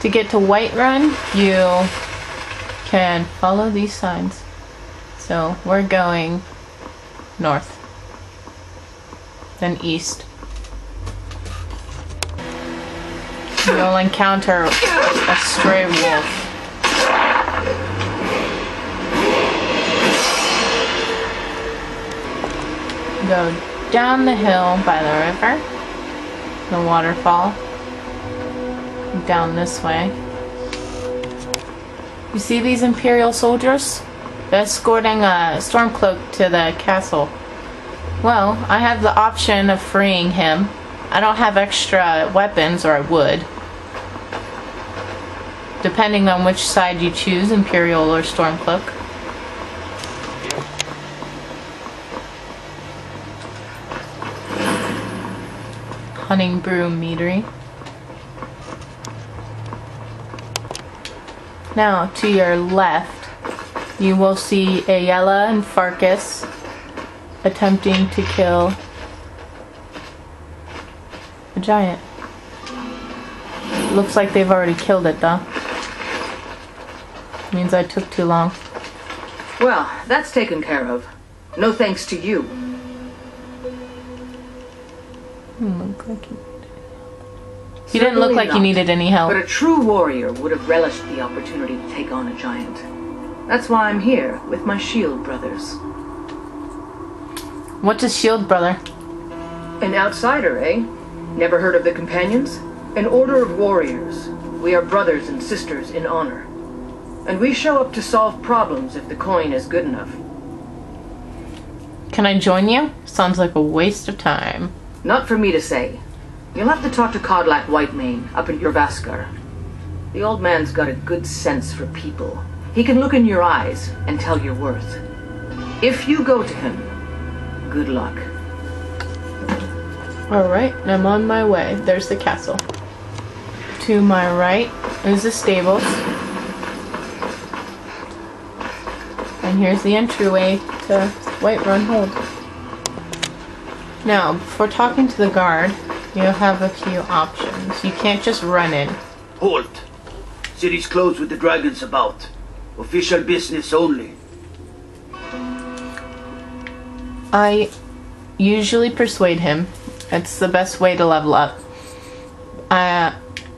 To get to Whiterun, you can follow these signs. So we're going north, then east. You'll encounter a stray wolf. Go down the hill by the river, the waterfall, down this way. You see these Imperial soldiers? They're escorting a Stormcloak to the castle. Well, I have the option of freeing him. I don't have extra weapons, or I would. Depending on which side you choose, Imperial or Stormcloak. Hunting Broom Meadery. Now, to your left, you will see Ayala and Farkas attempting to kill a giant. Looks like they've already killed it, though. Means I took too long. Well, that's taken care of. No thanks to you. He didn't look like he needed any help. But a true warrior would have relished the opportunity to take on a giant. That's why I'm here, with my shield brothers. What's a shield brother? An outsider, eh? Never heard of the Companions? An order of warriors. We are brothers and sisters in honor. And we show up to solve problems if the coin is good enough. Can I join you? Sounds like a waste of time. Not for me to say. You'll have to talk to Codlac Whitemane up in Urvaskar. The old man's got a good sense for people. He can look in your eyes and tell your worth. If you go to him, good luck. Alright, I'm on my way. There's the castle. To my right is the stables. And here's the entryway to Whiterun Hold. Now, before talking to the guard, you have a few options. You can't just run in. Halt! City's closed with the dragons about. Official business only. I usually persuade him. It's the best way to level up.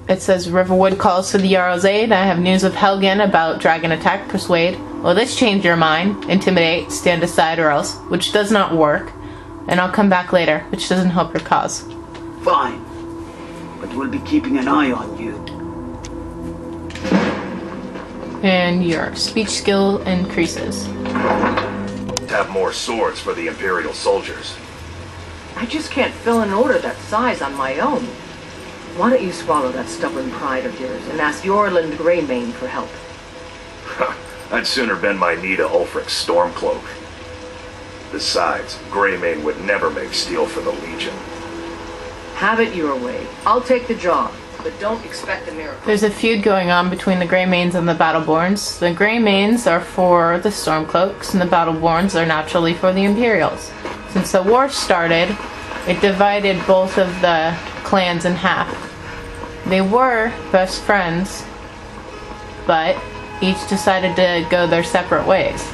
It says Riverwood calls for the Jarl's aid. I have news of Helgen about dragon attack. Persuade. Will this change your mind? Intimidate. Stand aside or else. Which does not work. And I'll come back later. Which doesn't help your cause. Fine. But we'll be keeping an eye on you. And your speech skill increases. Have more swords for the Imperial soldiers. I just can't fill an order that size on my own. Why don't you swallow that stubborn pride of yours and ask Yorland Greymane for help? I'd sooner bend my knee to Ulfric's Stormcloak. Besides, Greymane would never make steel for the Legion. Have it your way. I'll take the job, but don't expect a miracle. There's a feud going on between the Greymanes and the Battleborns. The Greymanes are for the Stormcloaks, and the Battleborns are naturally for the Imperials. Since the war started, it divided both of the clans in half. They were best friends, but each decided to go their separate ways.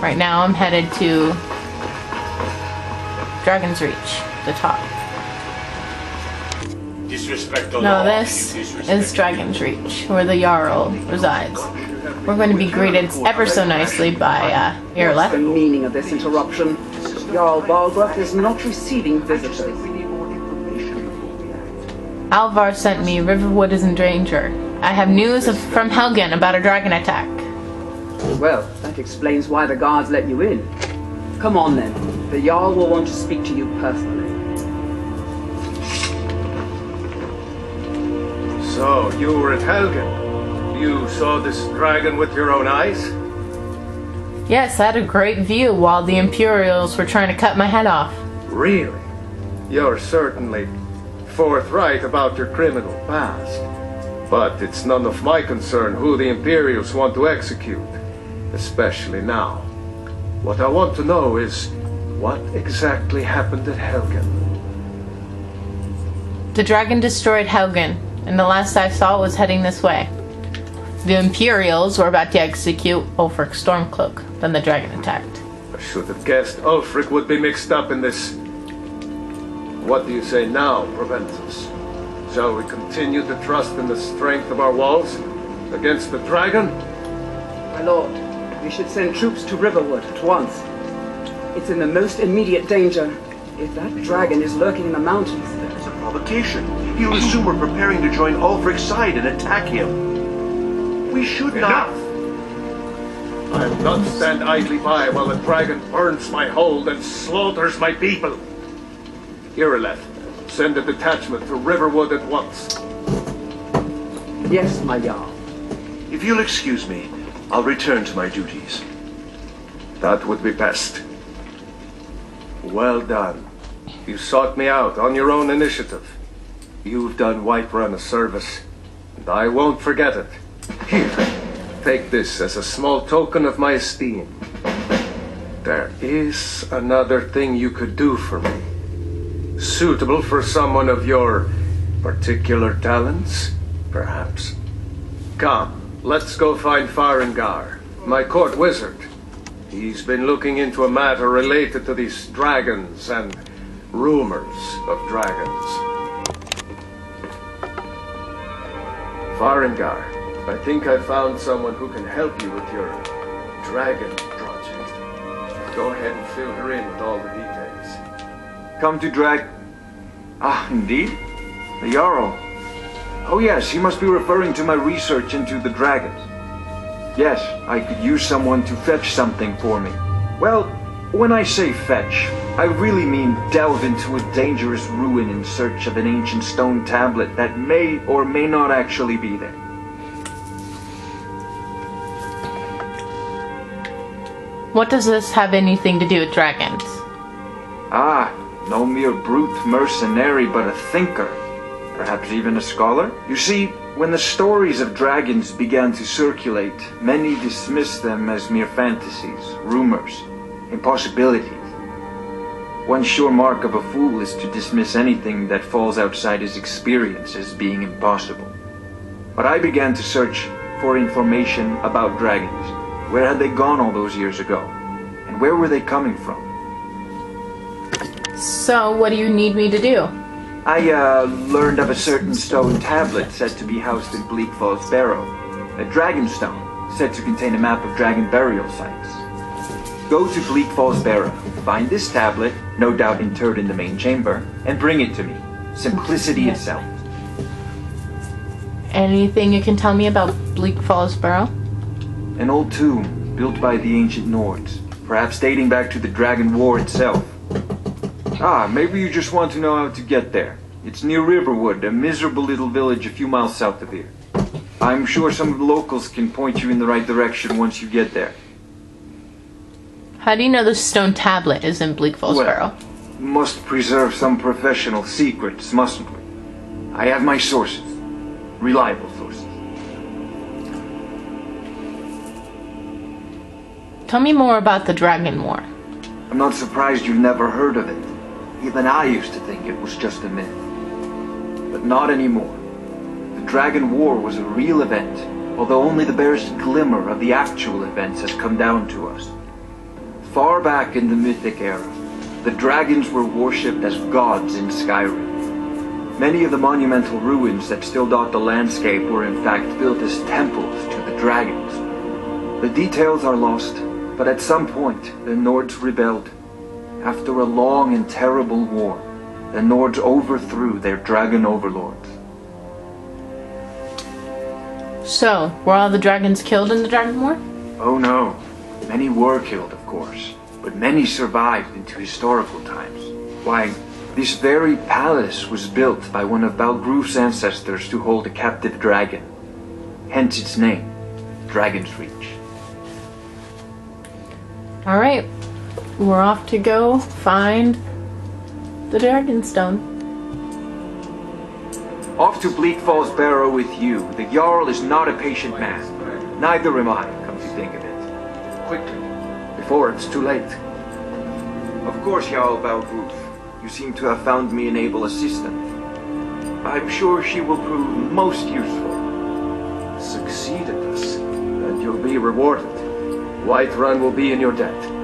Right now I'm headed to Dragon's Reach, the top. No, this is Dragon's Reach, where the Jarl resides. We're going to be greeted ever so nicely by Irla. What's the meaning of this interruption? Jarl Balgruuf is not receiving visitors. Alvar sent me. Riverwood is in danger. I have news from Helgen about a dragon attack. Well, that explains why the guards let you in. Come on then. The Jarl will want to speak to you personally. So, you were at Helgen. You saw this dragon with your own eyes? Yes, I had a great view while the Imperials were trying to cut my head off. Really? You're certainly forthright about your criminal past. But it's none of my concern who the Imperials want to execute. Especially now. What I want to know is, what exactly happened at Helgen? The dragon destroyed Helgen. and the last I saw was heading this way. The Imperials were about to execute Ulfric's Stormcloak. Then the dragon attacked. I should have guessed Ulfric would be mixed up in this. What do you say now, Proventus? Shall we continue to trust in the strength of our walls against the dragon? My lord, we should send troops to Riverwood at once. It's in the most immediate danger. If that dragon is lurking in the mountains... It's a provocation. He'll assume we're preparing to join Ulfric's side and attack him. We should not... I'll not stand idly by while the dragon burns my hold and slaughters my people. Irileth, send a detachment to Riverwood at once. Yes, my Jarl. If you'll excuse me, I'll return to my duties. That would be best. Well done. You sought me out on your own initiative. You've done Whiterun a service, and I won't forget it. Here, take this as a small token of my esteem. There is another thing you could do for me. Suitable for someone of your particular talents, perhaps. Come, let's go find Farengar, my court wizard. He's been looking into a matter related to these dragons and rumors of dragons. Farengar, I think I found someone who can help you with your dragon project. Go ahead and fill her in with all the details. Come to Ah, indeed? The Jarl. Oh yes, he must be referring to my research into the dragons. Yes, I could use someone to fetch something for me. Well, when I say fetch, I really mean delve into a dangerous ruin in search of an ancient stone tablet that may or may not actually be there. What does this have anything to do with dragons? Ah, no mere brute mercenary, but a thinker. Perhaps even a scholar? You see, when the stories of dragons began to circulate, many dismissed them as mere fantasies, rumors, impossibilities. One sure mark of a fool is to dismiss anything that falls outside his experience as being impossible. But I began to search for information about dragons. Where had they gone all those years ago? And where were they coming from? So, what do you need me to do? I learned of a certain stone tablet said to be housed in Bleak Falls Barrow. A dragon stone, said to contain a map of dragon burial sites. Go to Bleak Falls Barrow, find this tablet, no doubt interred in the main chamber, and bring it to me. Simplicity itself. Anything you can tell me about Bleak Falls Barrow? An old tomb, built by the ancient Nords, perhaps dating back to the Dragon War itself. Ah, maybe you just want to know how to get there. It's near Riverwood, a miserable little village a few miles south of here. I'm sure some of the locals can point you in the right direction once you get there. How do you know the stone tablet is in Bleak Falls Barrow? Must preserve some professional secrets, mustn't we? I have my sources. Reliable sources. Tell me more about the Dragon War. I'm not surprised you've never heard of it. Even I used to think it was just a myth. But not anymore. The Dragon War was a real event, although only the barest glimmer of the actual events has come down to us. Far back in the Mythic era, the dragons were worshipped as gods in Skyrim. Many of the monumental ruins that still dot the landscape were in fact built as temples to the dragons. The details are lost, but at some point the Nords rebelled. After a long and terrible war, the Nords overthrew their dragon overlords. So, were all the dragons killed in the Dragon War? Oh no. Many were killed, of course, but many survived into historical times. Why, this very palace was built by one of Balgruf's ancestors to hold a captive dragon. Hence its name, Dragon's Reach. Alright, we're off to go find the Dragonstone. Off to Bleak Falls Barrow with you. The Jarl is not a patient man. Neither am I, come to think of it. Quickly, before it's too late. Of course, Jarl Balgruf. You seem to have found me an able assistant. I'm sure she will prove most useful. Succeed at this, and you'll be rewarded. Whiterun will be in your debt.